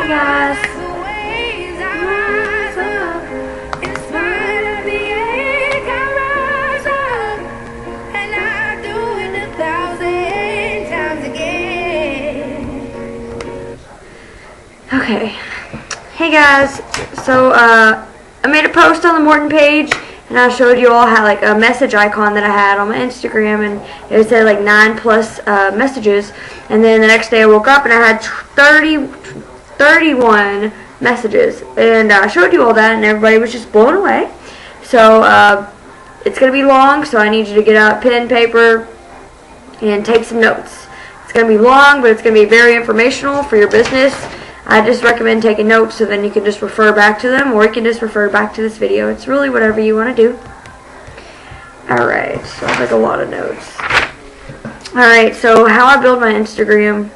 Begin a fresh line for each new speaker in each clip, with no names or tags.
guys. Okay. Hey guys. So I made a post on the Morton page, and I showed you all how like a message icon that I had on my Instagram, and it said like 9+ messages. And then the next day I woke up and I had 31 messages, and I showed you all that, and everybody was just blown away. So it's gonna be long, so I need you to get out pen and paper and take some notes. It's gonna be long, but it's gonna be very informational for your business. I just recommend taking notes, so then you can just refer back to them, or you can just refer back to this video. It's really whatever you want to do. Alright, so that's like a lot of notes. Alright, so how I build my Instagram.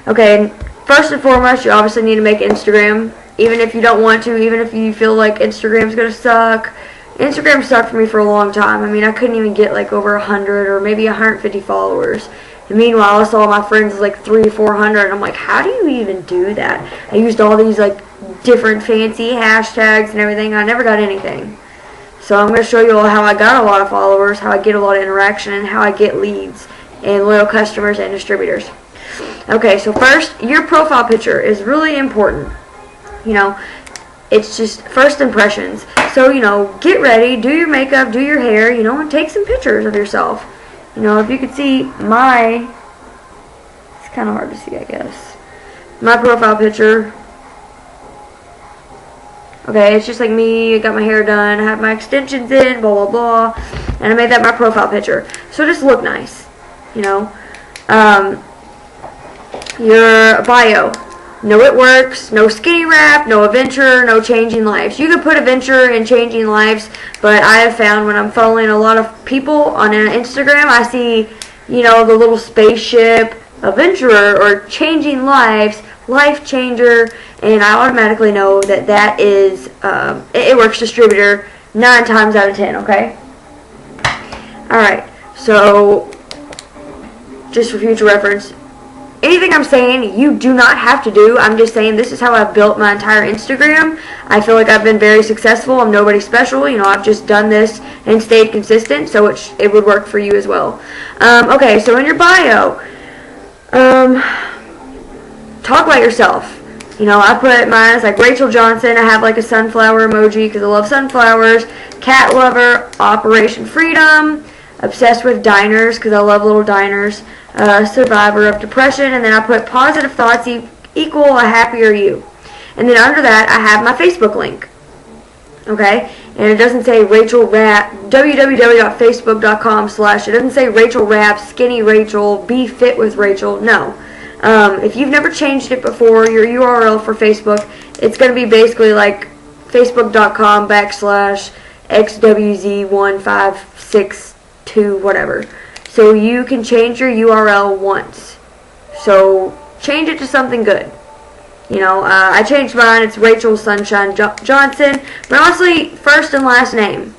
Okay, first and foremost, you obviously need to make Instagram. Even if you don't want to, even if you feel like Instagram's going to suck. Instagram sucked for me for a long time. I mean, I couldn't even get like over 100 or maybe 150 followers. And meanwhile, I saw my friends like 300 or 400. I'm like, how do you even do that? I used all these like different fancy hashtags and everything. I never got anything. So I'm going to show you all how I got a lot of followers, how I get a lot of interaction, and how I get leads and loyal customers and distributors. Okay, so first, your profile picture is really important. You know, it's just first impressions. So, you know, get ready, do your makeup, do your hair, you know, and take some pictures of yourself. You know, if you could see it's kind of hard to see, I guess. My profile picture. Okay, it's just like me. I got my hair done. I have my extensions in, blah, blah, blah. And I made that my profile picture. So just look nice, you know. Your bio. No, it works. No skinny wrap, no adventure, no changing lives. You could put adventure and changing lives, but I have found when I'm following a lot of people on Instagram, I see, you know, the little spaceship, adventurer, or changing lives, life changer, and I automatically know that that is, it works distributor 9 times out of 10, okay? Alright, so, just for future reference, anything I'm saying, you do not have to do. I'm just saying this is how I've built my entire Instagram. I feel like I've been very successful. I'm nobody special. You know, I've just done this and stayed consistent, so it would work for you as well. Okay, so in your bio, talk about yourself. You know, I put mine as like Rachel Johnson. I have like a sunflower emoji because I love sunflowers. Cat lover, Operation Freedom. Obsessed with diners because I love little diners. Survivor of depression, and then I put positive thoughts equal a happier you. And then under that I have my Facebook link. Okay, and it doesn't say Rachel Rapp, www.facebook.com/ it doesn't say Rachel Rapp, skinny Rachel, be fit with Rachel. No. If you've never changed it before, your URL for Facebook, it's going to be basically like facebook.com/xwz1562 whatever. So you can change your URL once. So change it to something good. You know, I changed mine. It's Rachel Sunshine Johnson. But honestly, first and last name.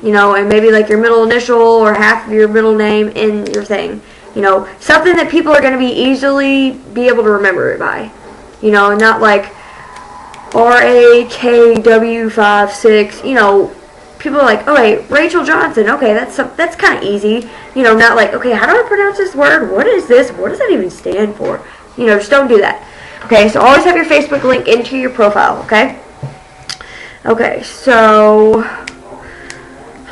You know, and maybe like your middle initial or half of your middle name in your thing. You know, something that people are going to be able to remember it by. You know, not like RAKW56, you know. People are like, oh wait, Rachel Johnson, okay, that's kind of easy. You know, not like, okay, how do I pronounce this word? What is this? What does that even stand for? You know, just don't do that. Okay, so always have your Facebook link into your profile, okay? Okay, so I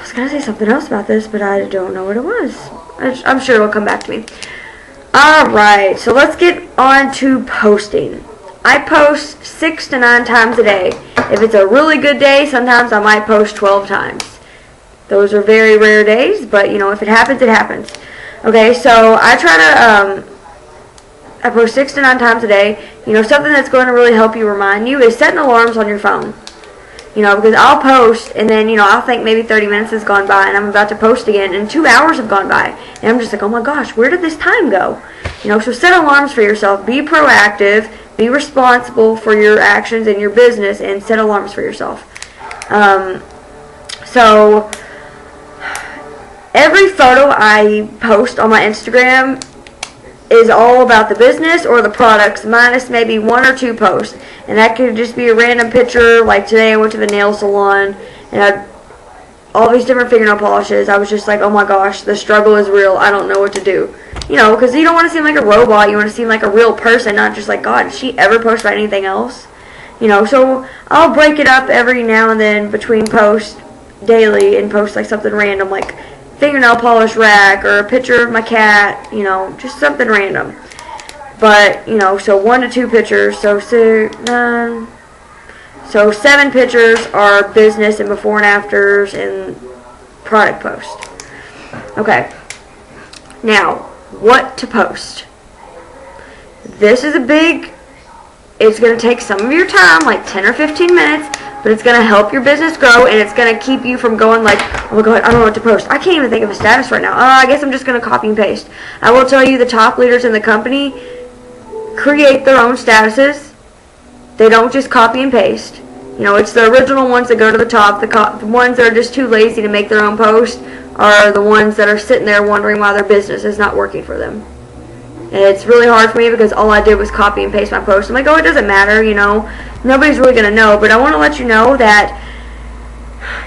was going to say something else about this, but I don't know what it was. I'm sure it'll come back to me. Alright, so let's get on to posting. I post 6 to 9 times a day. If it's a really good day, sometimes I might post 12 times. Those are very rare days, but you know, if it happens, it happens. Okay, so I try to, I post 6 to 9 times a day. You know, something that's going to really help you remind you is setting alarms on your phone. You know, because I'll post, and then, you know, I'll think maybe 30 minutes has gone by, and I'm about to post again, and 2 hours have gone by. And I'm just like, oh my gosh, where did this time go? You know, so set alarms for yourself. Be proactive. Be responsible for your actions in your business, and set alarms for yourself. So, every photo I post on my Instagram is all about the business or the products, minus maybe 1 or 2 posts. And that could just be a random picture. Like today I went to the nail salon and I had all these different fingernail polishes. I was just like, oh my gosh, the struggle is real. I don't know what to do. You know, because you don't want to seem like a robot. You want to seem like a real person, not just like, God, does she ever post about anything else? You know, so I'll break it up every now and then between posts daily and post like something random, like fingernail polish rack or a picture of my cat, you know, just something random. But, you know, so 1 to 2 pictures, so 7 pictures are business and before and afters and product post. Okay. Now, what to post? This is it's going to take some of your time, like 10 or 15 minutes, but it's going to help your business grow, and it's going to keep you from going like, oh my God, I don't know what to post. I can't even think of a status right now. I guess I'm just going to copy and paste. I will tell you, the top leaders in the company create their own statuses. They don't just copy and paste. You know, it's the original ones that go to the top. The ones that are just too lazy to make their own post are the ones that are sitting there wondering why their business is not working for them. And it's really hard for me because all I did was copy and paste my post. I'm like, oh, it doesn't matter, you know. Nobody's really going to know. But I want to let you know that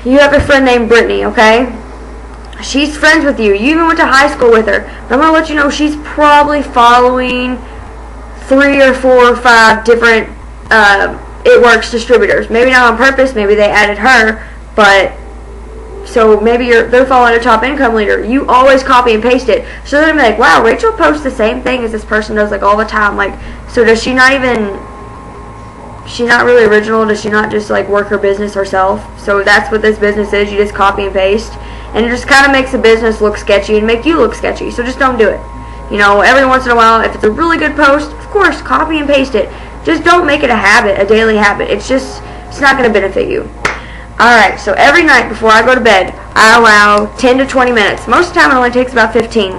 you have a friend named Brittany, okay? She's friends with you. You even went to high school with her. But I'm going to let you know she's probably following 3 or 4 or 5 different It Works distributors. Maybe not on purpose. Maybe they added her. But so maybe they're following a top income leader. You always copy and paste it. So they're going to be like, wow, Rachel posts the same thing as this person does like all the time. Like, so does she not she's not really original? Does she not just like work her business herself? So that's what this business is. You just copy and paste. And it just kind of makes the business look sketchy and make you look sketchy. So just don't do it. You know, every once in a while, if it's a really good post, of course, copy and paste it. Just don't make it a habit, a daily habit. It's not going to benefit you. Alright, so every night before I go to bed, I allow 10 to 20 minutes. Most of the time it only takes about 15.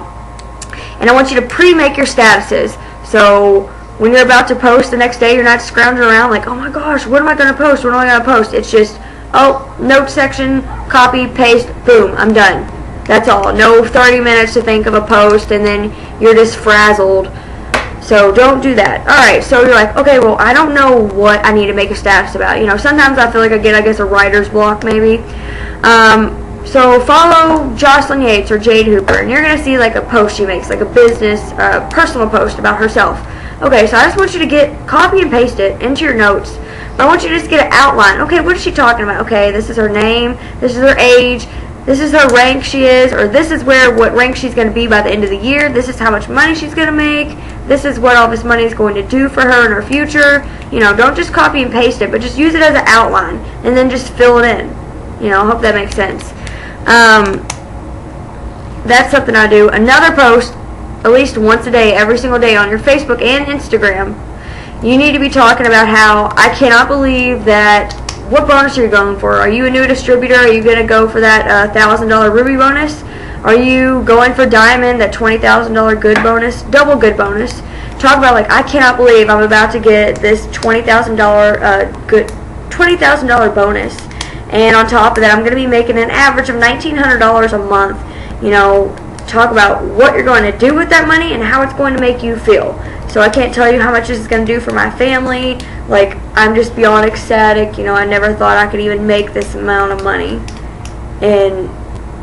And I want you to pre-make your statuses. So when you're about to post the next day, you're not scrounging around like, oh my gosh, what am I going to post? What am I going to post? It's just, oh, note section, copy, paste, boom, I'm done. That's all. No 30 minutes to think of a post and then you're just frazzled. So don't do that. Alright, so you're like, okay, well, I don't know what I need to make a status about. You know, sometimes I feel like I get, a writer's block maybe. So follow Jocelyn Yates or Jade Hooper, and you're going to see like a post she makes, like a business, personal post about herself. Okay, so I just want you to copy and paste it into your notes. But I want you to just get an outline. Okay, what is she talking about? Okay, this is her name, this is her age, this is her rank she is, or this is what rank she's going to be by the end of the year. This is how much money she's going to make. This is what all this money is going to do for her in her future. You know, don't just copy and paste it, but just use it as an outline and then just fill it in. You know, I hope that makes sense. That's something I do. Another post, at least once a day, every single day on your Facebook and Instagram, you need to be talking about how I cannot believe that. What bonus are you going for? Are you a new distributor? Are you going to go for that $1,000 Ruby bonus? Are you going for Diamond, that $20,000 good bonus, double good bonus? Talk about like, I cannot believe I'm about to get this $20,000 bonus, and on top of that, I'm going to be making an average of $1,900 a month. You know, talk about what you're going to do with that money and how it's going to make you feel. So I can't tell you how much this is going to do for my family. Like, I'm just beyond ecstatic. You know, I never thought I could even make this amount of money. And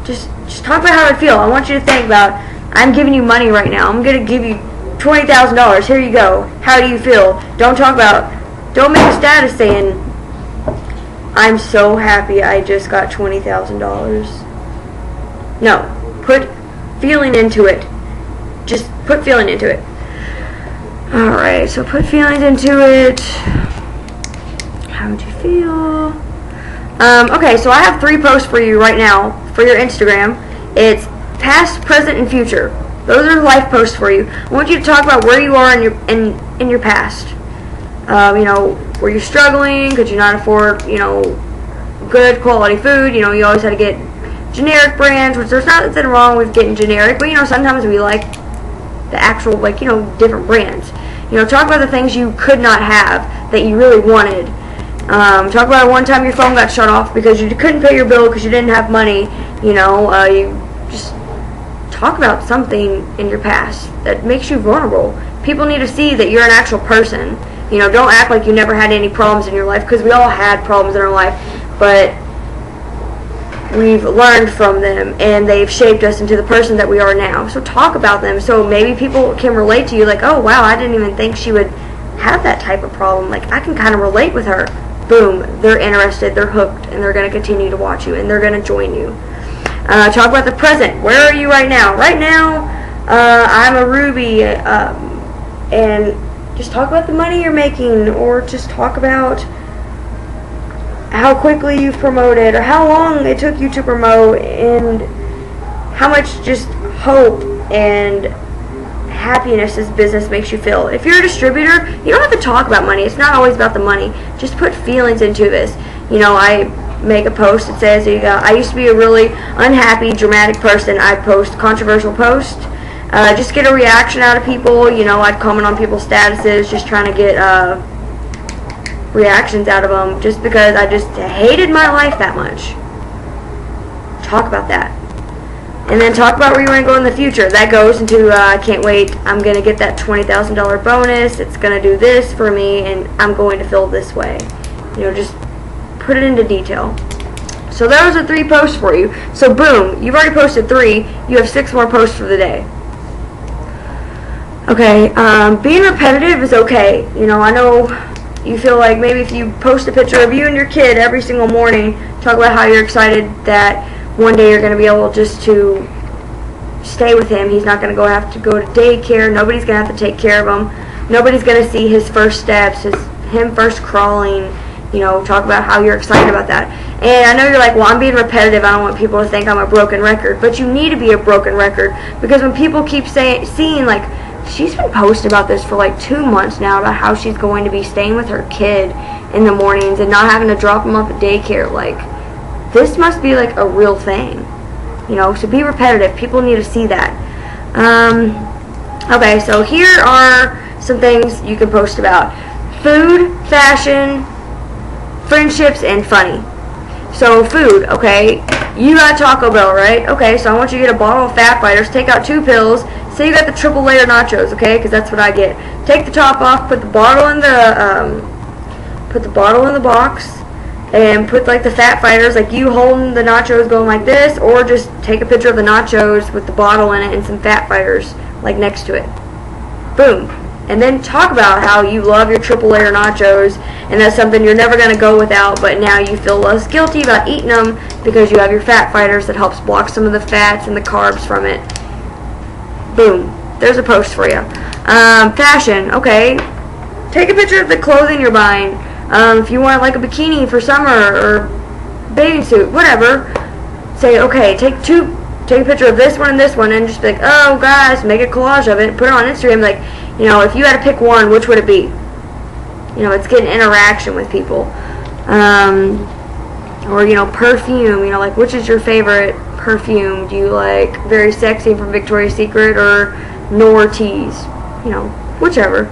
just talk about how I feel. I want you to think about, I'm giving you money right now. I'm going to give you $20,000. Here you go. How do you feel? Don't make a status saying, I'm so happy I just got $20,000. No. Put feeling into it. Just put feeling into it. Alright, so put feelings into it. How would you feel? Okay, so I have 3 posts for you right now for your Instagram. It's past, present, and future. Those are life posts for you. I want you to talk about where you are in your past. You know, were you struggling? Could you not afford, you know, good quality food? You know, you always had to get generic brands, which there's nothing wrong with getting generic, but you know, sometimes we like the actual, like, you know, different brands. You know, talk about the things you could not have that you really wanted. Talk about one time your phone got shut off because you couldn't pay your bill because you didn't have money. You know, you just talk about something in your past that makes you vulnerable. People need to see that you're an actual person. You know, don't act like you never had any problems in your life, because we all had problems in our life, but we've learned from them and they've shaped us into the person that we are now. So talk about them so maybe people can relate to you, like, oh wow, I didn't even think she would have that type of problem. Like, I can kind of relate with her. Boom, they're interested, they're hooked, and they're going to continue to watch you, and they're going to join you. Talk about the present. Where are you right now? Right now, I'm a Ruby, and just talk about the money you're making, or just talk about how quickly you've promoted, or how long it took you to promote, and how much just hope and happiness this business makes you feel. If you're a distributor, you don't have to talk about money. It's not always about the money. Just put feelings into this. You know, I make a post that says, I used to be a really unhappy, dramatic person. I'd post controversial posts, just get a reaction out of people. You know, I'd comment on people's statuses, just trying to get reactions out of them, just because I just hated my life that much. Talk about that. And then talk about where you want to go in the future. That goes into, I can't wait, I'm going to get that $20,000 bonus, it's going to do this for me, and I'm going to feel this way. You know, just put it into detail. So those are 3 posts for you. So boom, you've already posted 3, you have 6 more posts for the day. Okay, being repetitive is okay. You know, I know you feel like maybe if you post a picture of you and your kid every single morning, talk about how you're excited that one day you're going to be able just to stay with him. He's not going to have to go to daycare. Nobody's going to have to take care of him. Nobody's going to see his first steps, him first crawling. You know, talk about how you're excited about that. And I know you're like, well, I'm being repetitive. I don't want people to think I'm a broken record. But you need to be a broken record, because when people keep seeing, like, she's been posting about this for like 2 months now, about how she's going to be staying with her kid in the mornings and not having to drop him off at daycare. Like, this must be like a real thing, you know, so be repetitive. People need to see that. Okay, so here are some things you can post about: food, fashion, friendships, and funny. So food, okay, you got Taco Bell, right? Okay, so I want you to get a bottle of Fat Fighters, take out 2 pills, say you got the triple layer nachos, okay, because that's what I get. Take the top off, put the bottle in the box, and put like the Fat Fighters, like you holding the nachos going like this, or just take a picture of the nachos with the bottle in it and some Fat Fighters like next to it. Boom. And then talk about how you love your triple layer nachos, and that's something you're never going to go without, but now you feel less guilty about eating them because you have your Fat Fighters that helps block some of the fats and the carbs from it. Boom. There's a post for you. Fashion. Okay. Take a picture of the clothing you're buying. If you want like a bikini for summer or bathing suit, whatever, say, okay, take a picture of this one and this one, and just be like, oh guys, make a collage of it, put it on Instagram. Like, you know, if you had to pick one, which would it be? You know, it's getting interaction with people. Or, you know, perfume, you know, like, which is your favorite perfume? Do you like Very Sexy from Victoria's Secret or Nortees? You know, whichever.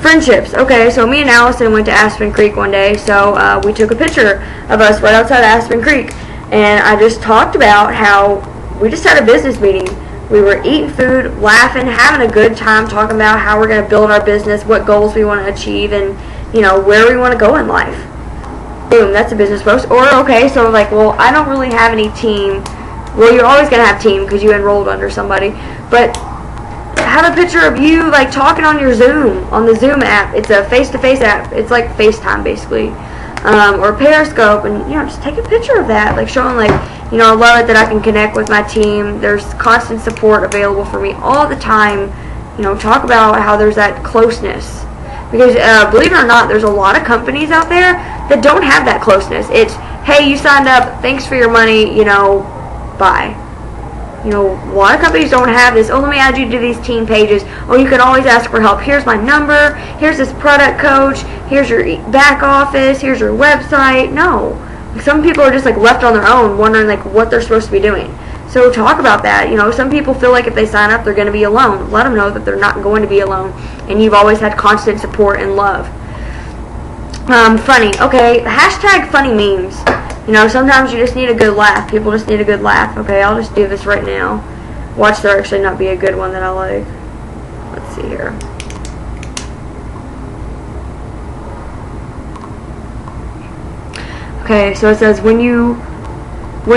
Friendships. Okay, so me and Allison went to Aspen Creek one day, so we took a picture of us right outside Aspen Creek, and I just talked about how we just had a business meeting. We were eating food, laughing, having a good time, talking about how we're going to build our business, what goals we want to achieve, and, you know, where we want to go in life. Boom, that's a business post. Or, okay, so like, well, I don't really have any team. Well, you're always going to have team because you enrolled under somebody, but have a picture of you like talking on your Zoom, on the Zoom app. It's a face-to-face app. It's like FaceTime basically, or Periscope, and you know, just take a picture of that, like showing like, you know, I love it that I can connect with my team. There's constant support available for me all the time. You know, talk about how there's that closeness, because believe it or not, there's a lot of companies out there that don't have that closeness. It's, hey, you signed up, thanks for your money, you know, bye. You know, a lot of companies don't have this. Oh, let me add you to these team pages. Oh, you can always ask for help. Here's my number. Here's this product coach. Here's your back office. Here's your website. No. Some people are just like left on their own, wondering like what they're supposed to be doing. So talk about that. You know, some people feel like if they sign up, they're going to be alone. Let them know that they're not going to be alone, and you've always had constant support and love. Funny. Okay, hashtag funny memes. You know, sometimes you just need a good laugh. People just need a good laugh. Okay, I'll just do this right now. Watch there actually not be a good one that I like. Let's see here. Okay, so it says, when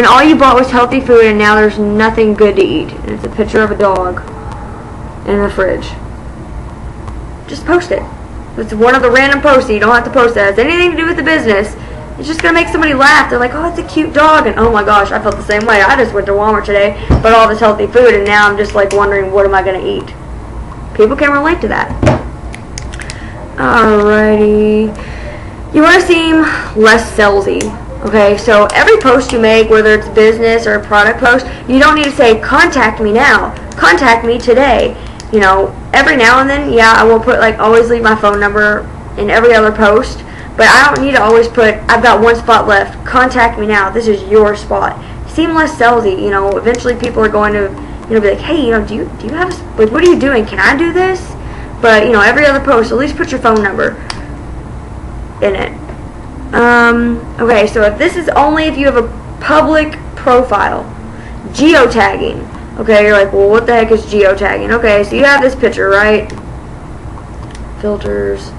all you bought was healthy food and now there's nothing good to eat. And it's a picture of a dog in the fridge. Just post it. It's one of the random posts. You don't have to post it. It has anything to do with the business. It's just going to make somebody laugh. They're like, oh, it's a cute dog. And oh my gosh, I felt the same way. I just went to Walmart today, bought all this healthy food, and now I'm just like wondering, what am I going to eat? People can relate to that. Alrighty. You want to seem less salesy. Okay, so every post you make, whether it's business or a product post, you don't need to say, contact me now, contact me today. You know, every now and then, yeah, I will put, like, always leave my phone number in every other post, but I don't need to always put, I've got one spot left, contact me now, this is your spot. Seem less salesy. You know, eventually people are going to, you know, be like, hey, you know, do you have, like, what are you doing, can I do this? But, you know, every other post, at least put your phone number in it. Okay, so if this is only if you have a public profile. Geotagging. Okay, you're like, well, what the heck is geotagging? Okay, so you have this picture, right? Filters.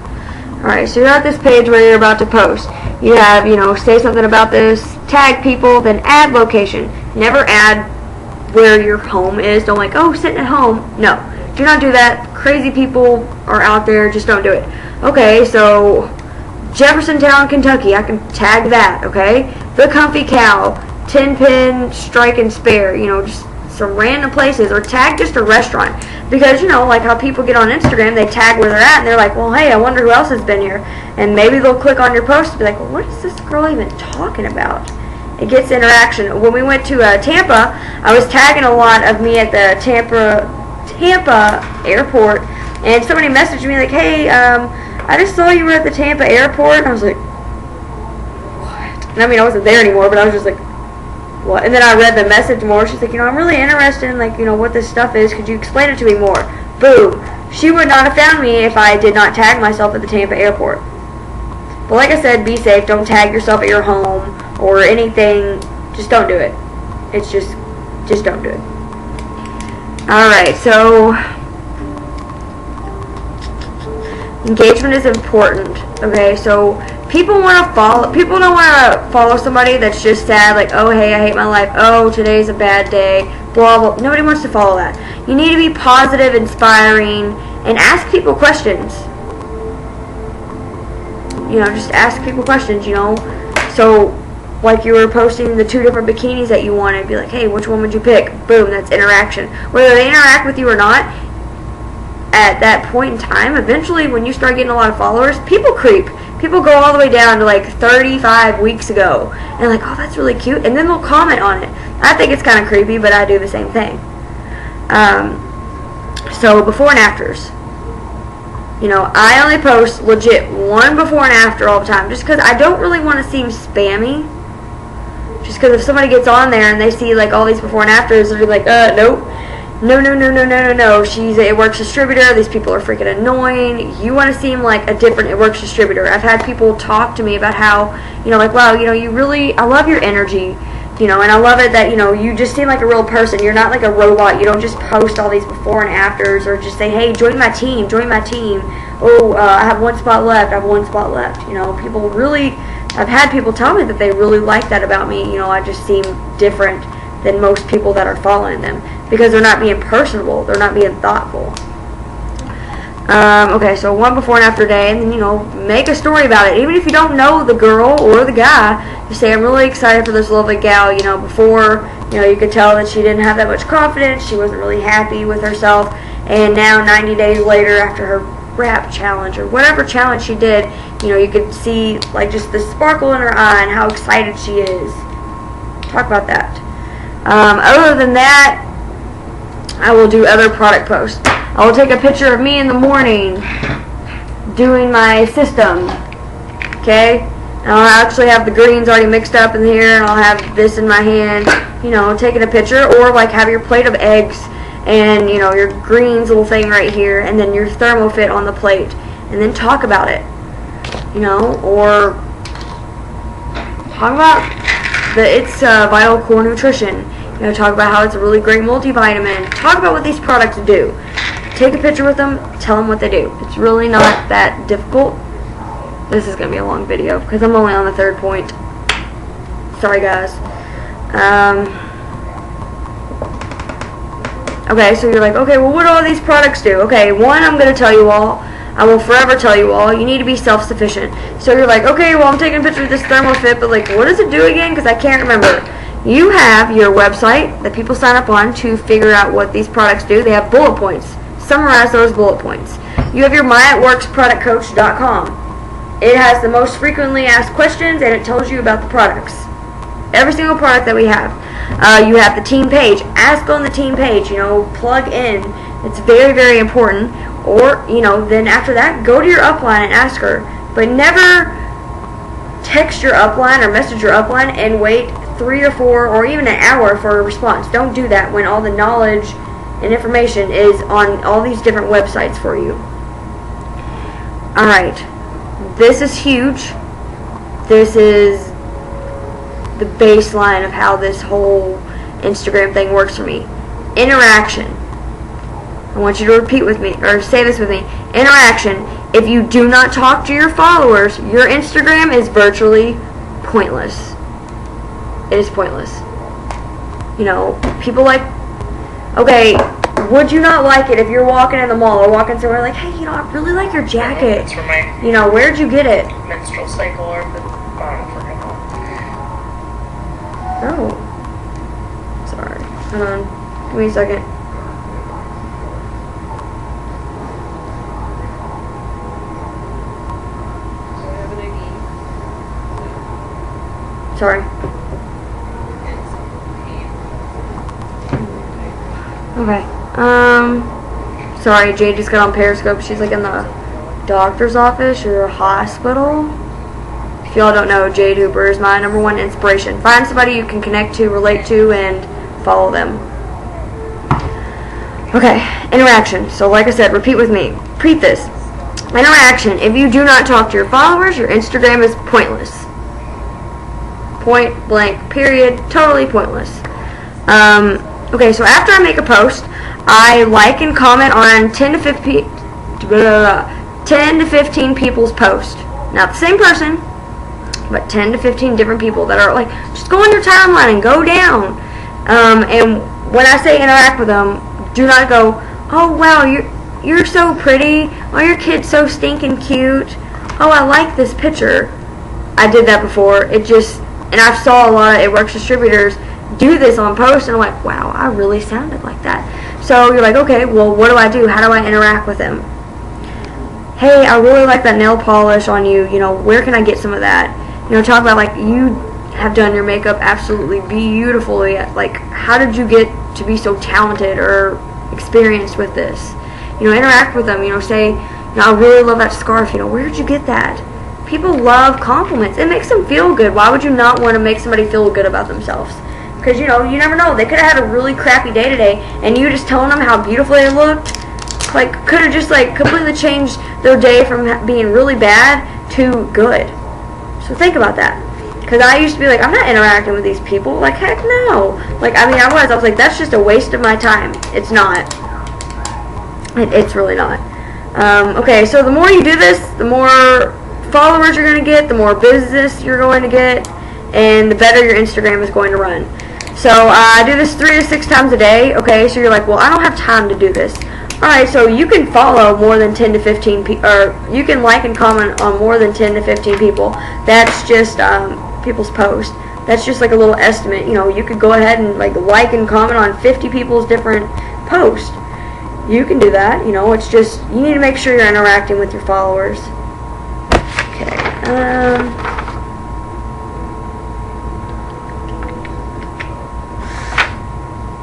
Alright, so you're at this page where you're about to post. You have, you know, say something about this, tag people, then add location. Never add where your home is. Don't like, oh, sitting at home. No, do not do that. Crazy people are out there. Just don't do it. Okay, so Jeffersontown, Kentucky. I can tag that, okay? The Comfy Cow, 10-pin strike and spare. You know, just some random places. Or tag just a restaurant. Because, you know, like how people get on Instagram, they tag where they're at, and they're like, well, hey, I wonder who else has been here. And maybe they'll click on your post and be like, well, what is this girl even talking about? It gets interaction. When we went to Tampa, I was tagging a lot of me at the Tampa airport, and somebody messaged me like, hey, I just saw you were at the Tampa airport. And I was like, what? And I mean, I wasn't there anymore, but I was just like, what? And then I read the message more. She's like, you know, I'm really interested in, like, you know, what this stuff is. Could you explain it to me more? Boom. She would not have found me if I did not tag myself at the Tampa airport. But like I said, be safe. Don't tag yourself at your home or anything. Just don't do it. It's just don't do it. Alright, so engagement is important. Okay, so people don't want to follow somebody that's just sad, like, oh, hey, I hate my life, oh, today's a bad day, blah, blah. Nobody wants to follow that. You need to be positive, inspiring, and ask people questions. You know, just ask people questions, you know. So, like you were posting the 2 different bikinis that you wanted, be like, hey, which one would you pick? Boom, that's interaction. Whether they interact with you or not, at that point in time, eventually when you start getting a lot of followers, people creep. People go all the way down to like 35 weeks ago, and like, oh, that's really cute, and then they'll comment on it. I think it's kind of creepy, but I do the same thing. So before and afters. You know, I only post legit one before and after all the time, just because I don't really want to seem spammy. Just because if somebody gets on there and they see like all these before and afters, they'll be like, nope. No. She's a It Works distributor. These people are freaking annoying. You want to seem like a different It Works distributor. I've had people talk to me about how, you know, like, wow, you know, I love your energy, you know, and I love it that, you know, you just seem like a real person. You're not like a robot. You don't just post all these before and afters or just say, hey, join my team. Oh, I have one spot left. You know, people really, I've had people tell me that they really like that about me. You know, I just seem different than most people that are following them, because they're not being personable, they're not being thoughtful. Okay, so one before and after day, and then, you know, make a story about it. Even if you don't know the girl or the guy, you say, I'm really excited for this lovely gal. You know, before, you know, you could tell that she didn't have that much confidence, she wasn't really happy with herself, and now 90 days later, after her rap challenge or whatever challenge she did, you know, you could see like just the sparkle in her eye and how excited she is. Talk about that. Other than that, I will do other product posts. I will take a picture of me in the morning doing my system, okay? And I'll actually have the greens already mixed up in here, and I'll have this in my hand, you know, taking a picture, or like have your plate of eggs and, you know, your greens little thing right here, and then your thermofit on the plate, and then talk about it, you know, or talk about It's Vital Core Nutrition. You know, talk about how it's a really great multivitamin. Talk about what these products do. Take a picture with them. Tell them what they do. It's really not that difficult. This is going to be a long video because I'm only on the third point. Sorry, guys. Okay, so you're like, okay, well, what do all these products do? Okay, one, I'm going to tell you all. I will forever tell you all. You need to be self-sufficient. So you're like, okay, well, I'm taking a picture of this ThermoFit, but, like, what does it do again? Because I can't remember. You have your website that people sign up on to figure out what these products do. They have bullet points. Summarize those bullet points. You have your myatworksproductcoach.com. It has the most frequently asked questions, and it tells you about the products. Every single product that we have. You have the team page. Ask on the team page. You know, plug in. It's very, very important. Or, you know, then after that, go to your upline and ask her. But never text your upline or message your upline and wait 3 or 4 or even an hour for a response. Don't do that when all the knowledge and information is on all these different websites for you. Alright. This is huge. This is the baseline of how this whole Instagram thing works for me. Interaction. I want you to repeat with me, or say this with me. Interaction. If you do not talk to your followers, your Instagram is virtually pointless. It is pointless. You know, people like, okay, would you not like it if you're walking in the mall or walking somewhere like, hey, you know, I really like your jacket.
It's for my
you know, where'd you get it?
menstrual cycle or the forget.
Oh. Sorry. Hold on. Give me a second. Sorry. Okay. Sorry, Jade just got on Periscope. She's like in the doctor's office or hospital. If y'all don't know, Jade Hooper is my #1 inspiration. Find somebody you can connect to, relate to, and follow them. Okay, interaction. So like I said, repeat with me. Repeat this. Interaction. If you do not talk to your followers, your Instagram is pointless. Point blank, period, totally pointless. Okay, so after I make a post, I like and comment on 10 to 15 people's posts. Not the same person, but 10 to 15 different people that are like, just go on your timeline and go down. And when I say interact with them, do not go, oh wow, you're so pretty. Oh, your kid's so stinking cute. Oh, I like this picture. I did that before. And I saw a lot of It Works distributors do this on posts, and I'm like, wow, I really sounded like that. So you're like, okay, well, what do I do? How do I interact with them? Hey, I really like that nail polish on you. You know, where can I get some of that? You know, talk about, like, you have done your makeup absolutely beautifully. Like, how did you get to be so talented or experienced with this? You know, interact with them. You know, say, you know, I really love that scarf. You know, where did you get that? People love compliments. It makes them feel good. Why would you not want to make somebody feel good about themselves? Because, you know, you never know. They could have had a really crappy day today, and you just telling them how beautiful they looked, like, could have just, like, completely changed their day from being really bad to good. So think about that. Because I used to be like, I'm not interacting with these people. Like, heck no. Like, I mean, I was like, that's just a waste of my time. It's not. It's really not. Okay, so the more you do this, the more followers you're going to get, the more business you're going to get, and the better your Instagram is going to run. So I do this 3 to 6 times a day. Okay, so you're like, well, I don't have time to do this. Alright, so you can follow more than 10 to 15 people, or you can like and comment on more than 10 to 15 people. That's just people's posts. That's just like a little estimate. You know, you could go ahead and like and comment on 50 people's different posts. You can do that. You know, it's just, you need to make sure you're interacting with your followers. Okay.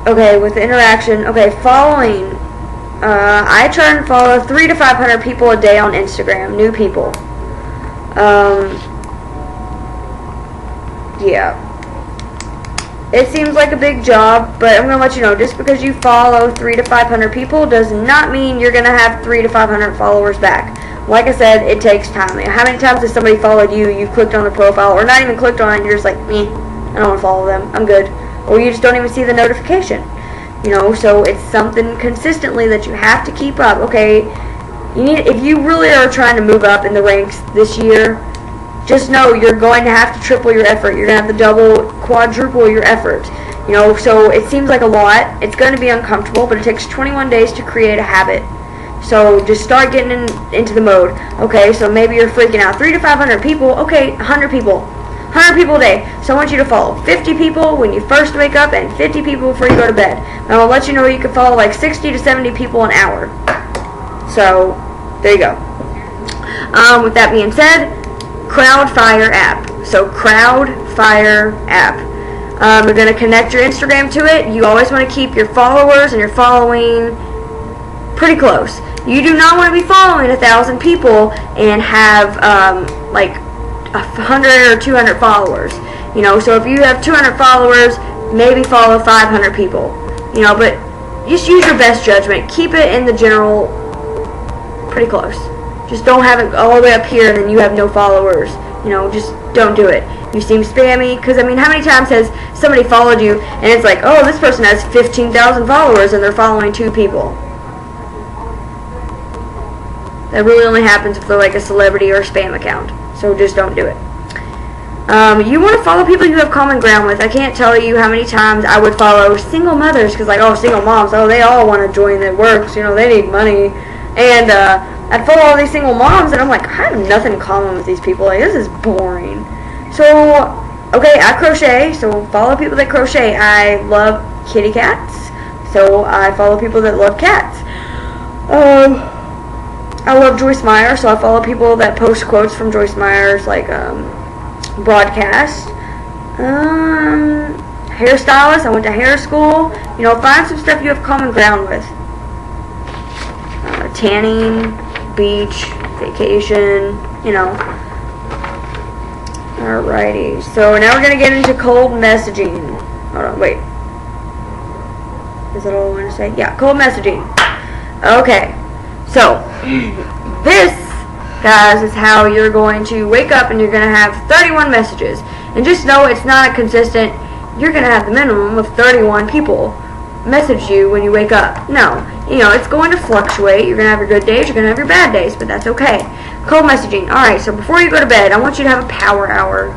Okay, with the interaction. Okay, following. I try and follow 300 to 500 people a day on Instagram. New people. Yeah. It seems like a big job, but I'm going to let you know, just because you follow 300 to 500 people does not mean you're going to have 300 to 500 followers back. Like I said, it takes time. How many times has somebody followed you, you've clicked on the profile, or not even clicked on it, and you're just like, meh, I don't want to follow them. I'm good. Or you just don't even see the notification. You know, so it's something consistently that you have to keep up. Okay, if you really are trying to move up in the ranks this year, just know you're going to have to triple your effort. You're going to have to double, quadruple your effort. You know, so it seems like a lot. It's going to be uncomfortable, but it takes 21 days to create a habit. So just start getting into the mode. Okay, so maybe you're freaking out. 300 to 500 people. Okay, 100 people. 100 people a day. So I want you to follow 50 people when you first wake up and 50 people before you go to bed. And I'll let you know you can follow like 60 to 70 people an hour. So there you go. With that being said, Crowdfire app. So Crowdfire app. You're going to connect your Instagram to it. You always want to keep your followers and your following pretty close. You do not want to be following 1,000 people and have like 100 or 200 followers. You know, so if you have 200 followers, maybe follow 500 people. You know, but just use your best judgment. Keep it in the general pretty close. Just don't have it all the way up here and then you have no followers. You know, just don't do it. You seem spammy, because I mean, how many times has somebody followed you and it's like, oh, this person has 15,000 followers and they're following 2 people. That really only happens if they're like a celebrity or a spam account. So just don't do it. You want to follow people you have common ground with. I can't tell you how many times I would follow single mothers, because like, oh, single moms, oh, they all want to join the works, you know, they need money. And I'd follow all these single moms, and I'm like, I have nothing in common with these people. Like, this is boring. So, okay, I crochet, so follow people that crochet. I love kitty cats, so I follow people that love cats. I love Joyce Meyer, so I follow people that post quotes from Joyce Meyer's, like, broadcast. Hairstylist, I went to hair school. You know, find some stuff you have common ground with. Tanning, beach, vacation, you know. Alrighty, so now we're going to get into cold messaging. Hold on, wait. Is that all I want to say? Yeah, cold messaging. Okay, so this, guys, is how you're going to wake up and you're going to have 31 messages. And just know it's not a consistent, you're going to have the minimum of 31 people message you when you wake up. No, you know, it's going to fluctuate. You're going to have your good days, you're going to have your bad days, but that's okay. Cold messaging. Alright, so before you go to bed, I want you to have a power hour.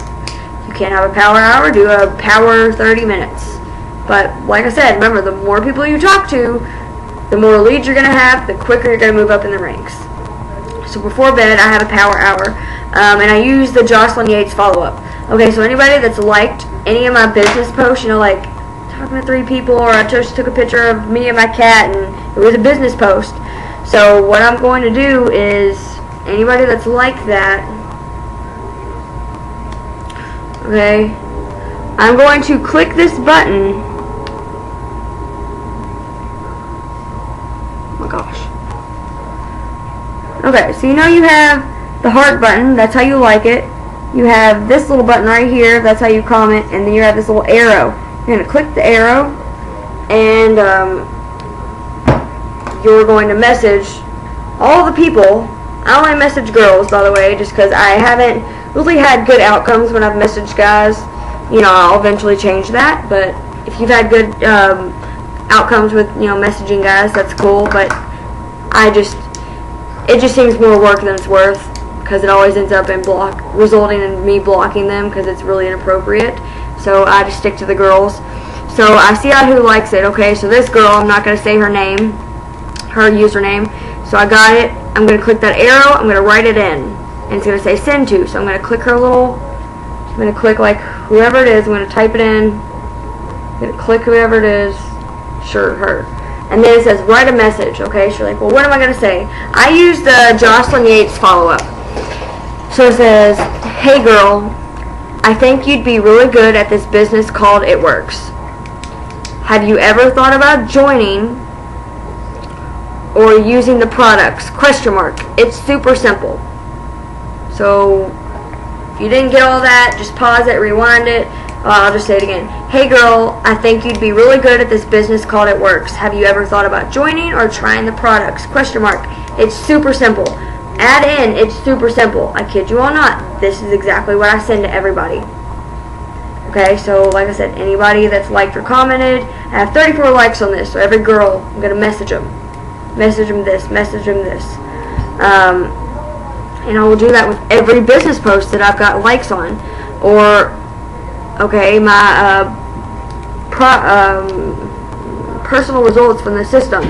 If you can't have a power hour, do a power 30 minutes. But like I said, remember, the more people you talk to, the more leads you're going to have, the quicker you're going to move up in the ranks. So before bed, I have a power hour, and I use the Jocelyn Yates follow-up. Okay, so anybody that's liked any of my business posts, you know, like talking to 3 people, or I just took a picture of me and my cat, and it was a business post. So what I'm going to do is, anybody that's like that, okay, I'm going to click this button. Oh my gosh. Okay, so you know you have the heart button, that's how you like it. You have this little button right here, that's how you comment, and then you have this little arrow. You're going to click the arrow, and you're going to message all the people. I only message girls, by the way, just because I haven't really had good outcomes when I've messaged guys. You know, I'll eventually change that, but if you've had good outcomes with, you know, messaging guys, that's cool, but it just seems more work than it's worth, because it always ends up in resulting in me blocking them, because it's really inappropriate. So I just stick to the girls. So I see out who likes it. Okay, so this girl, I'm not going to say her name, her username. So I got it. I'm going to click that arrow. I'm going to write it in. And it's going to say send to. So I'm going to click her little, I'm going to click like whoever it is. I'm going to type it in. I'm going to click whoever it is. Sure, her. And then it says write a message. Okay, so you're like, well, what am I going to say? I use the Jocelyn Yates follow-up. So it says, hey girl, I think you'd be really good at this business called It Works. Have you ever thought about joining or using the products? ? It's super simple. So if you didn't get all that, just pause it, rewind it. I'll just say it again. Hey girl, I think you'd be really good at this business called It Works. Have you ever thought about joining or trying the products ? It's super simple. Add in, it's super simple. I kid you all not. This is exactly what I send to everybody. Okay, so like I said, anybody that's liked or commented, I have 34 likes on this, so every girl, I'm going to message them. Message them this, message them this. And I will do that with every business post that I've got likes on. Or, okay, my personal results from the system.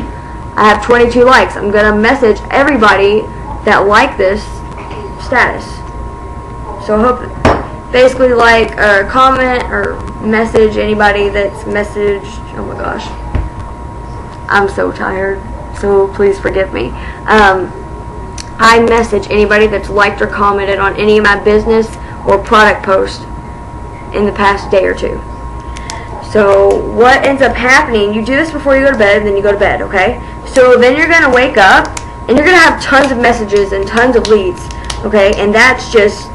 I have 22 likes. I'm going to message everybody that like this status. So I hope, basically like or comment or message anybody that's messaged. Oh my gosh. I'm so tired. So please forgive me. I message anybody that's liked or commented on any of my business or product posts in the past day or two. So what ends up happening, you do this before you go to bed, and then you go to bed, okay? So then you're going to wake up, and you're going to have tons of messages and tons of leads, okay? And that's just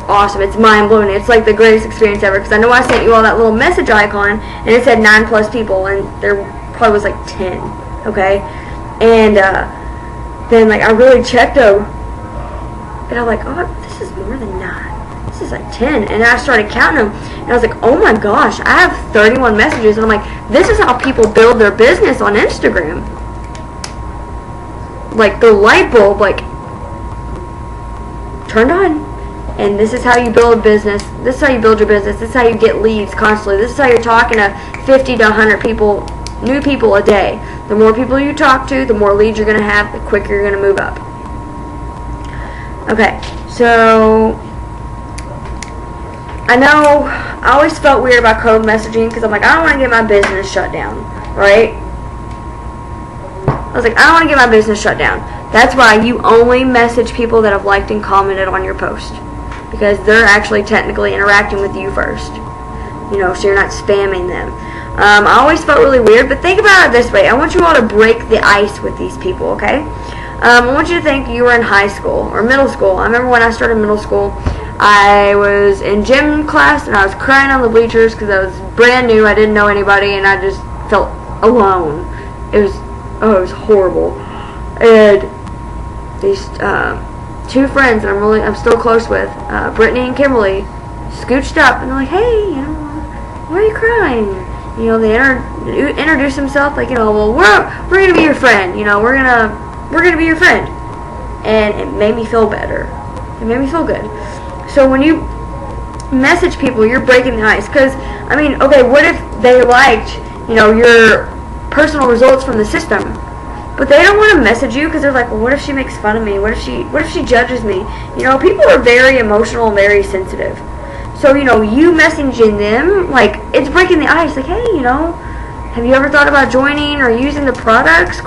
awesome. It's mind-blowing. It's like the greatest experience ever, because I know I sent you all that little message icon, and it said 9+ people, and there probably was like 10, okay? And then like I really checked them, and I'm like, oh, this is more than 9. This is like 10. And I started counting them, and I was like, oh my gosh, I have 31 messages. And I'm like, this is how people build their business on Instagram. Like the light bulb like turned on. And this is how you build a business. This is how you build your business. This is how you get leads constantly. This is how you're talking to 50 to 100 people, new people a day. The more people you talk to, the more leads you're going to have, the quicker you're going to move up. Okay, so I know I always felt weird about code messaging because I'm like, I don't want to get my business shut down, right? I was like, I don't want to get my business shut down. That's why you only message people that have liked and commented on your post, because they're actually technically interacting with you first, you know, so you're not spamming them. I always felt really weird, but think about it this way. I want you all to break the ice with these people, okay? I want you to think you were in high school or middle school. I remember when I started middle school, I was in gym class and I was crying on the bleachers because I was brand new. I didn't know anybody and I just felt alone. It was horrible. And these two friends that I'm still close with, Brittany and Kimberly, scooched up and they're like, hey, you know, why are you crying? You know, they introduced themselves like, you know, well, we're gonna be your friend. You know, we're gonna be your friend, and it made me feel better. It made me feel good. So when you message people, you're breaking the ice. Because I mean, okay, what if they liked, you know, your personal results from the system, but they don't want to message you because they're like, well, what if she makes fun of me? What if she judges me? You know, people are very emotional and very sensitive. So, you know, you messaging them, like, it's breaking the ice. Like, hey, you know, have you ever thought about joining or using the products, ?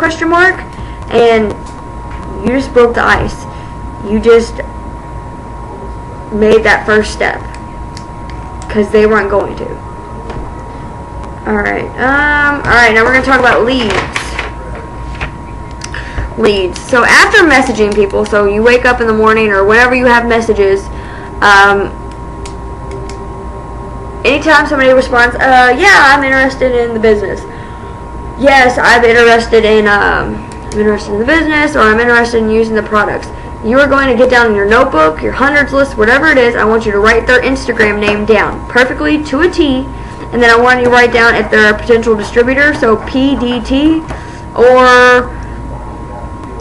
And you just broke the ice. You just made that first step. Because they weren't going to. Alright, now we're going to talk about leads. Leads. So after messaging people, so you wake up in the morning or whenever you have messages, anytime somebody responds, yeah, I'm interested in the business. Yes, I'm interested in the business, or I'm interested in using the products. You are going to get down in your notebook, your hundreds list, whatever it is. I want you to write their Instagram name down perfectly to a T, and then I want you to write down if they're a potential distributor, so PDT, or,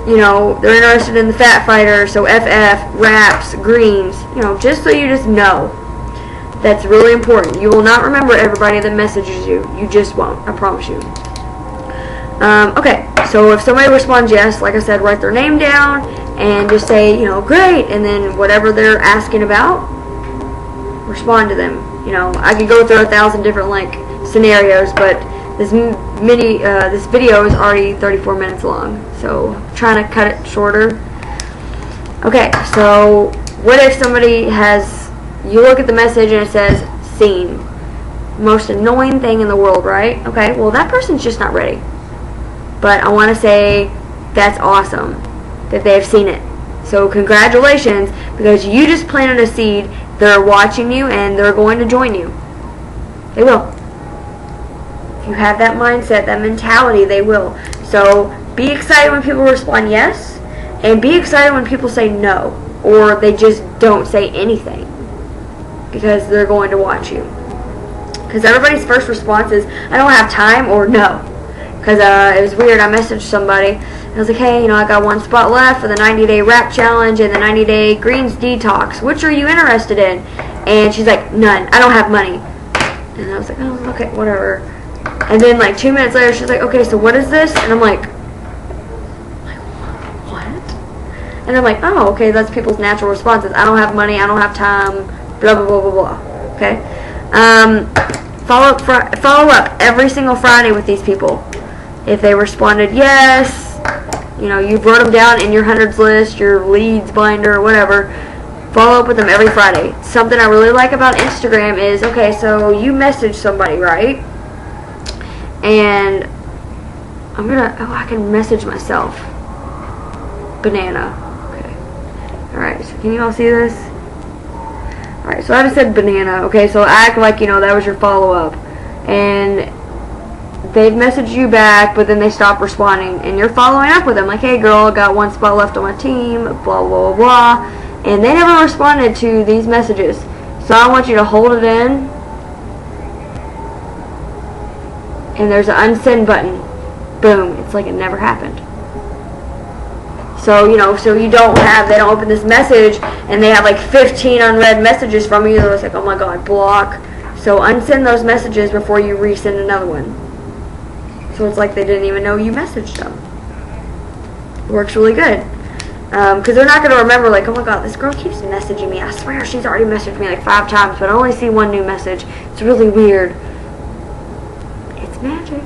you know, they're interested in the Fat Fighter, so FF, wraps, greens, you know, just so you just know. That's really important. You will not remember everybody that messages you. You just won't. I promise you. Okay, so if somebody responds yes, like I said, write their name down and just say, you know, great, and then whatever they're asking about, respond to them. You know, I could go through 1,000 different like scenarios, but this video is already 34 minutes long, so I'm trying to cut it shorter. Okay, so what if somebody has, you look at the message and it says seen, most annoying thing in the world, right? Okay, well that person's just not ready. But I want to say that's awesome that they've seen it. So congratulations, because you just planted a seed. They're watching you and they're going to join you. They will. If you have that mindset, that mentality, they will. So be excited when people respond yes, and be excited when people say no, or they just don't say anything, because they're going to watch you. Because everybody's first response is, I don't have time, or no. Because it was weird. I messaged somebody. And I was like, hey, I got one spot left for the 90-day rap challenge and the 90-day greens detox. Which are you interested in? And she's like, none. I don't have money. And I was like, oh, okay, whatever. And then like 2 minutes later, she's like, okay, so what is this? And I'm like, what? And I'm like, oh, okay, that's people's natural responses. I don't have money. I don't have time. Blah, blah, blah, blah, blah. Okay? Follow up every single Friday with these people. If they responded yes, you wrote them down in your hundreds list, your leads binder, whatever. Follow up with them every Friday. Something I really like about Instagram is, okay, so you message somebody, right? And I can message myself. Banana. Okay. Alright, so can you all see this? Alright, so I just said banana. Okay, so act like, that was your follow-up. And they've messaged you back, but then they stop responding. And you're following up with them. Like, hey, girl, got one spot left on my team, blah, blah, blah, blah. And they never responded to these messages. So I want you to hold it in. And there's an unsend button. Boom. It's like it never happened. So, so they don't open this message and they have like 15 unread messages from you. So it's like, oh my god, block. So unsend those messages before you resend another one. So it's like they didn't even know you messaged them. It works really good. Because they're not going to remember, like, oh my god, this girl keeps messaging me. I swear she's already messaged me like 5 times, but I only see one new message. It's really weird. It's magic.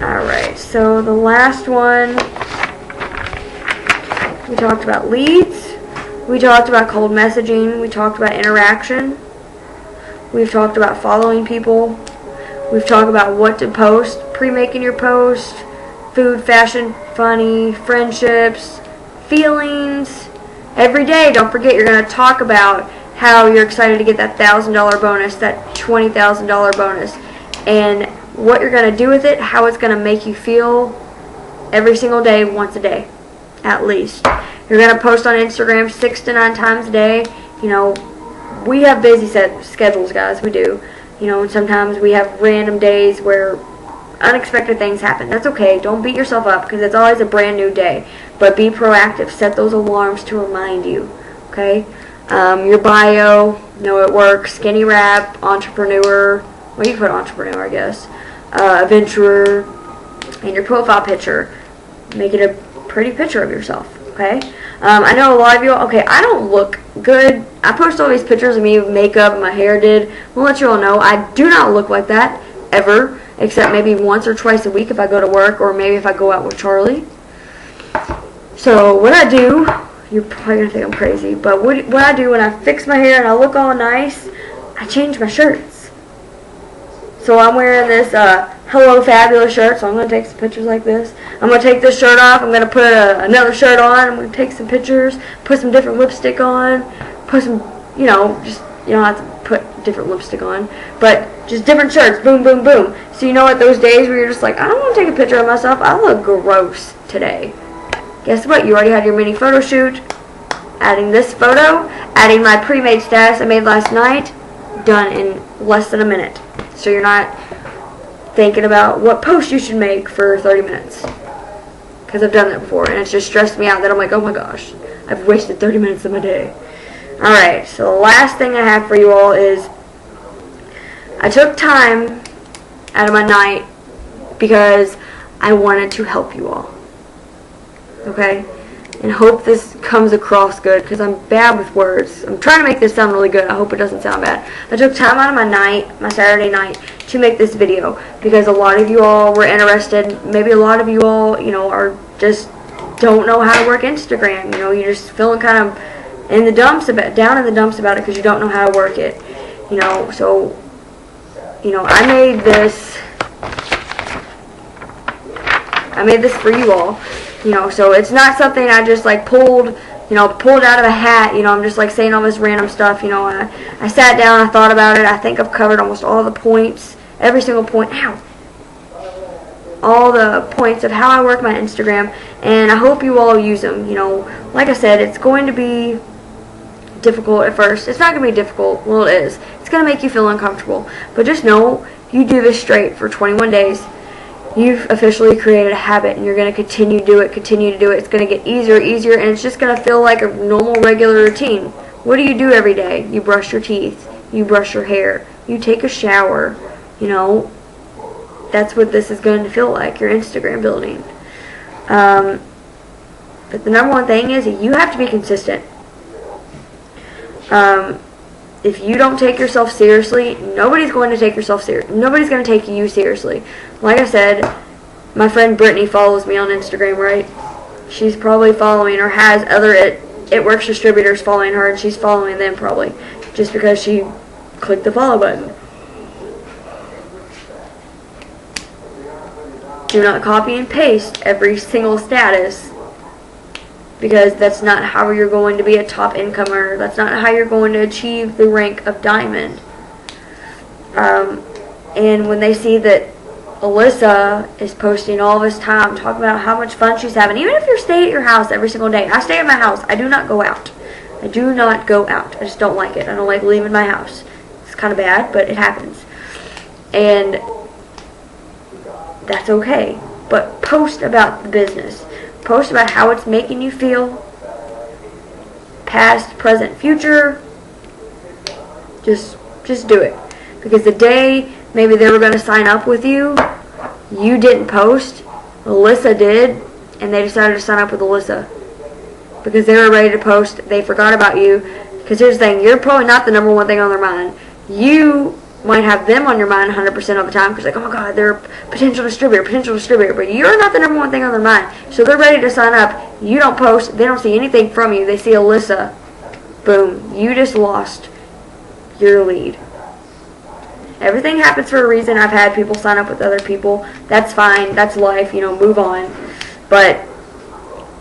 Alright, so the last one, we talked about leads, we talked about cold messaging, we talked about interaction, we've talked about following people, we've talked about what to post, pre-making your post, food, fashion, funny, friendships, feelings. Every day, don't forget, you're going to talk about how you're excited to get that $1,000 bonus, that $20,000 bonus, and what you're going to do with it, how it's going to make you feel every single day, once a day, at least. You're going to post on Instagram 6 to 9 times a day. We have busy schedules, guys. We do. And sometimes we have random days where unexpected things happen. That's okay. Don't beat yourself up because it's always a brand new day. But be proactive. Set those alarms to remind you. Okay? Your bio, know it works. Skinny wrap, entrepreneur. Well, you can put entrepreneur, I guess. Adventurer. And your profile picture. Make it a pretty picture of yourself. Okay? I know a lot of you, okay, I don't look good. I post all these pictures of me with makeup and my hair did. I'll let you all know, I do not look like that, ever, except maybe once or twice a week if I go to work or maybe if I go out with Charlie. So what I do, you're probably going to think I'm crazy, but what I do when I fix my hair and I look all nice, I change my shirts. So I'm wearing this Hello Fabulous shirt, so I'm going to take some pictures like this. I'm going to take this shirt off, I'm going to put another shirt on, I'm going to take some pictures, put some different lipstick on, put some, just, you don't have to put different lipstick on, but just different shirts, boom, boom, boom. So you know what, those days where you're just like, I don't want to take a picture of myself, I look gross today. Guess what, you already had your mini photo shoot, adding this photo, adding my pre-made status I made last night, done in less than a minute. So you're not thinking about what post you should make for 30 minutes. Because I've done that before, and it's just stressed me out that I'm like, oh my gosh, I've wasted 30 minutes of my day. Alright, so the last thing I have for you all is, I took time out of my night because I wanted to help you all. Okay? And hope this comes across good because I'm bad with words. I'm trying to make this sound really good. I hope it doesn't sound bad. I took time out of my night, my Saturday night, to make this video because a lot of you all were interested. Maybe a lot of you all, are just don't know how to work Instagram. You're just feeling kind of in the dumps down in the dumps about it because you don't know how to work it. So I made this for you all. So it's not something I just like pulled out of a hat. I'm just like saying all this random stuff. I sat down, I thought about it. I think I've covered almost all the points, every single point. Ow! All the points of how I work my Instagram, and I hope you all use them. Like I said, it's going to be difficult at first. It's not going to be difficult. Well, it is. It's going to make you feel uncomfortable. But just know, you do this straight for 21 days. You've officially created a habit, and you're going to continue to do it, It's going to get easier, and it's just going to feel like a normal, regular routine. What do you do every day? You brush your teeth. You brush your hair. You take a shower. You know, that's what this is going to feel like, your Instagram building. But the number one thing is you have to be consistent. If you don't take yourself seriously, nobody's going to take Nobody's going to take you seriously. Like I said, my friend Brittany follows me on Instagram, right? She's probably following or has other It Works distributors following her, and she's following them probably just because she clicked the follow button. Do not copy and paste every single status, because that's not how you're going to be a top incomer. That's not how you're going to achieve the rank of diamond. And when they see that Alyssa is posting all this time talking about how much fun she's having, even if you stay at your house every single day. I stay at my house. I do not go out. I just don't like it. I don't like leaving my house. It's kind of bad, but it happens. And that's okay. But post about the business. Post about how it's making you feel. Past, present, future. Just do it. Because the day maybe they were going to sign up with you, you didn't post. Alyssa did, and they decided to sign up with Alyssa because they were ready to post. They forgot about you. Because here's the thing, you're probably not the number one thing on their mind. You might have them on your mind 100% of the time because, like, oh my god, they're a potential distributor, but you're not the number one thing on their mind. So they're ready to sign up. You don't post. They don't see anything from you. They see Alyssa. Boom. You just lost your lead. Everything happens for a reason. I've had people sign up with other people. That's fine. That's life. You know, move on. But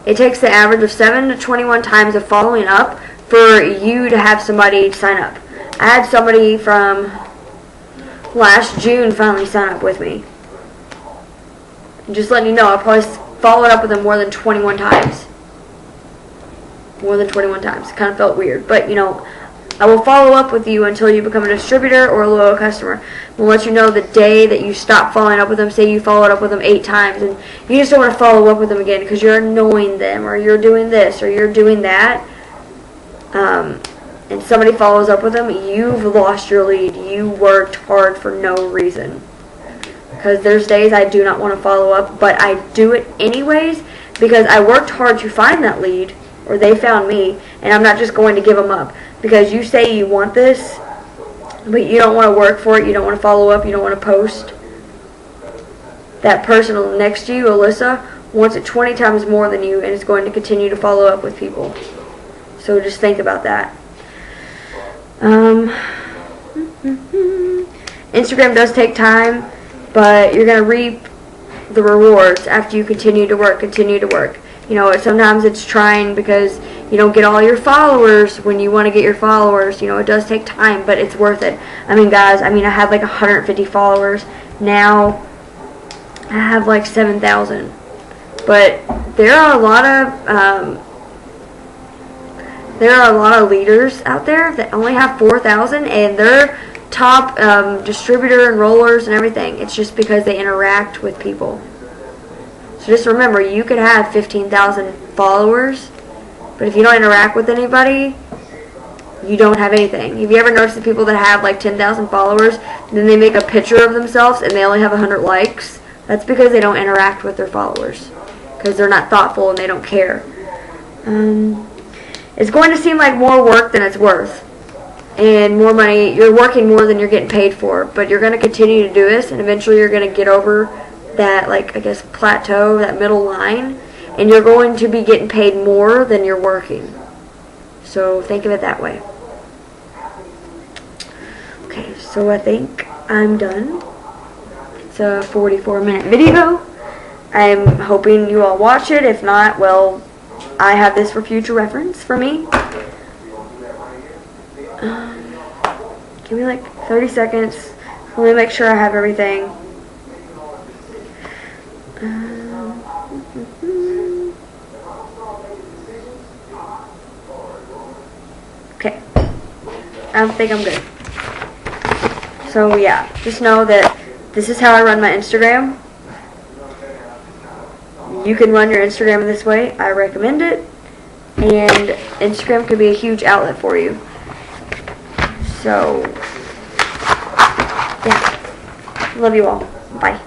it takes the average of 7 to 21 times of following up for you to have somebody sign up. I had somebody from last June finally sign up with me. And just letting you know, I probably followed up with them more than 21 times. More than 21 times. It kind of felt weird. But, you know, I will follow up with you until you become a distributor or a loyal customer. We'll let you know the day that you stop following up with them. Say you followed up with them 8 times and you just don't want to follow up with them again because you're annoying them or you're doing this or you're doing that. And somebody follows up with them, you've lost your lead. You worked hard for no reason. Because there's days I do not want to follow up, but I do it anyways because I worked hard to find that lead, or they found me, and I'm not just going to give them up. Because you say you want this, but you don't want to work for it, you don't want to follow up, you don't want to post. That person next to you, Alyssa, wants it 20 times more than you and is going to continue to follow up with people. So just think about that. Instagram does take time, but you're going to reap the rewards after you continue to work. You know, sometimes it's trying because you don't get all your followers when you want to get your followers. You know, it does take time, but it's worth it. I mean, guys, I had like 150 followers. Now I have like 7,000. But there are a lot of leaders out there that only have 4,000, and they're top distributor and rollers and everything. It's just because they interact with people. So just remember, you could have 15,000 followers, but if you don't interact with anybody, you don't have anything. Have you ever noticed the people that have like 10,000 followers, then they make a picture of themselves and they only have 100 likes? That's because they don't interact with their followers. Because they're not thoughtful and they don't care. It's going to seem like more work than it's worth. And more money. You're working more than you're getting paid for. But you're going to continue to do this, and eventually you're going to get over that, like, I guess, plateau, that middle line. And you're going to be getting paid more than you're working. So think of it that way. Okay, so I think I'm done. It's a 44-minute video. I'm hoping you all watch it. If not, well, I have this for future reference for me. Give me like 30 seconds. Let me make sure I have everything. Okay. I think I'm good. So yeah, just know that this is how I run my Instagram. You can run your Instagram this way. I recommend it. And Instagram could be a huge outlet for you. So, yeah. Love you all. Bye.